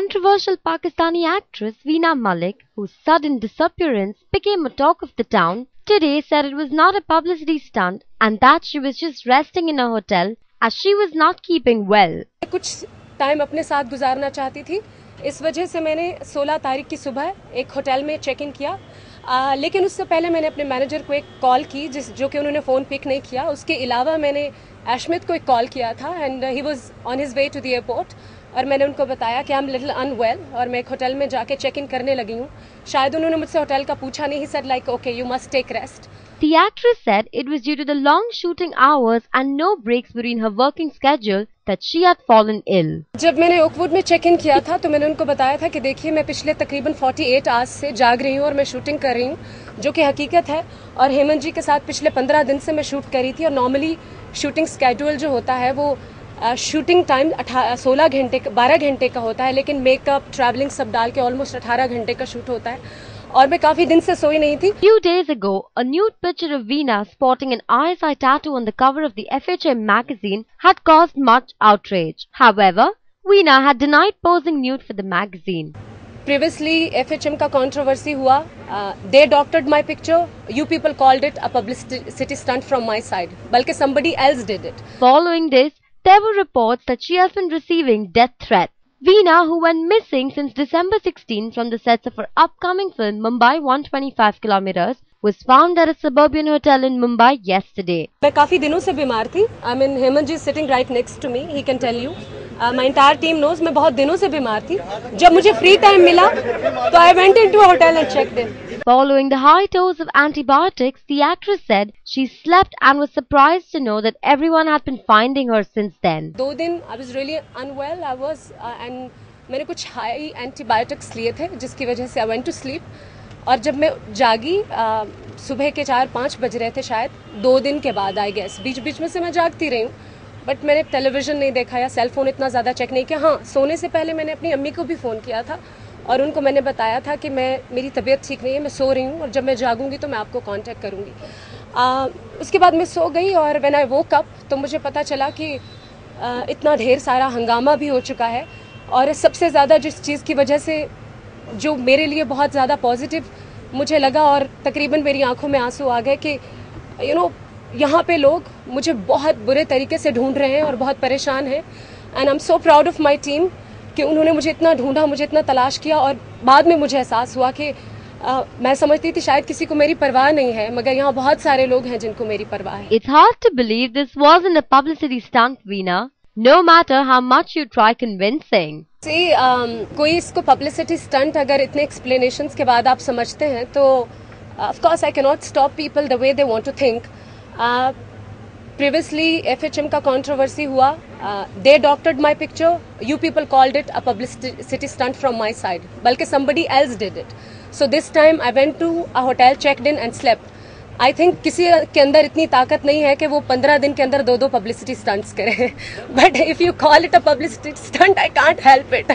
controversial Pakistani actress Veena Malik, whose sudden disappearance became a talk of the town, today said it was not a publicity stunt and that she was just resting in a hotel as she was not keeping well. कुछ time अपने साथ गुजारना चाहती थी, इस वजह से मैंने 16 तारीख की सुबह एक होटल में चेक इन किया, लेकिन उससे पहले मैंने अपने मैनेजर को एक कॉल की जो कि उन्होंने फ़ोन पिक नहीं किया। उसके अलावा मैंने एशमित को एक कॉल किया था and he was on his way to the airport, और मैंने उनको बताया कि आई एम लिटिल अनवेल और मैं एक होटल में जाके चेक इन करने लगी हूँ। शायद उन्होंने मुझसे होटल का पूछा नहीं, he said like okay you must take rest. The actress said it was due to the long shooting hours and no breaks between her working schedule that she had fallen ill. जब मैंने oakwood में check in किया था तो मैंने उनको बताया था कि देखिए मैं पिछले तकरीबन 48 आवर्स से जाग रही हूँ और मैं शूटिंग कर रही हूँ, जो कि हकीकत है। और हेमंत जी के साथ पिछले 15 दिन से मैं शूट कर रही थी और नॉर्मली शूटिंग स्केड्यूल जो होता है वो शूटिंग टाइम 12 घंटे का होता है, लेकिन मेकअप ट्रैवलिंग सब डाल के ऑलमोस्ट 18 घंटे का शूट होता है और मैं काफी दिन से सोई नहीं थी। Few days ago, a nude picture of Veena sporting an ISI tattoo on the cover of the FHM magazine had caused much outrage. However, Veena had denied posing nude for the magazine. Previously, FHM का controversy हुआ. They doctored my picture. You people called it a publicity stunt from my side. बल्कि somebody else did it. Following this, there were reports that she has been receiving death threats. Veena, who went missing since December 16 from the sets of her upcoming film Mumbai 125 Kilometers, was found at a suburban hotel in Mumbai yesterday. मैं काफी दिनों से बीमार थी. I mean, Hemant ji is sitting right next to me. He can tell you. My entire team knows मैं बहुत दिनों से बीमार थी. जब मुझे free time मिला, तो I went into a hotel and checked in. Following the high dose of antibiotics, the actress said she slept and was surprised to know that everyone had been finding her since then. 2 दिन I was really unwell. I was and मैंने कुछ high antibiotics लिए थे, जिसकी वजह से I went to sleep. और जब मैं जागी सुबह के 4-5 बज रहे थे शायद, 2 दिन के बाद आई गेस। बीच बीच में से मैं जागती रही हूँ, बट मैंने टेलीविजन नहीं देखा या सेल फोन इतना ज़्यादा चेक नहीं किया। हाँ, सोने से पहले मैंने अपनी अम्मी को भी फ़ोन किया था और उनको मैंने बताया था कि मेरी तबीयत ठीक नहीं है, मैं सो रही हूँ और जब मैं जागूंगी तो मैं आपको कांटेक्ट करूँगी। उसके बाद मैं सो गई और व्हेन आई वोक अप तो मुझे पता चला कि इतना ढेर सारा हंगामा भी हो चुका है। और सबसे ज़्यादा जिस चीज़ की वजह से जो मेरे लिए बहुत ज़्यादा पॉजिटिव मुझे लगा और तकरीबन मेरी आंखों में आंसू आ गए कि यहाँ पे लोग मुझे बहुत बुरे तरीके से ढूंढ रहे हैं और बहुत परेशान हैं। And I am so proud of my team कि उन्होंने मुझे इतना ढूंढा, मुझे इतना तलाश किया और बाद में मुझे एहसास हुआ कि मैं समझती थी शायद किसी को मेरी परवाह नहीं है, मगर यहाँ बहुत सारे लोग हैं जिनको मेरी परवाह है। It's hard to believe this wasn't a publicity stunt, Veena, no matter how much you try convincing. See, कोई इसको पब्लिसिटी स्टंट अगर इतने एक्सप्लेनेशंस के बाद आप समझते हैं तो of course I can not stop people the way they want to think. Previously FHM का कंट्रोवर्सी हुआ. They doctored my picture. You people called it a publicity stunt from my side. बल्कि somebody else did it. So this time I went to a hotel, checked in and slept. I think किसी के अंदर इतनी ताकत नहीं है कि वो 15 दिन के अंदर 2 पब्लिसिटी स्टंट्स करे. But if you call it a publicity stunt, I can't help it.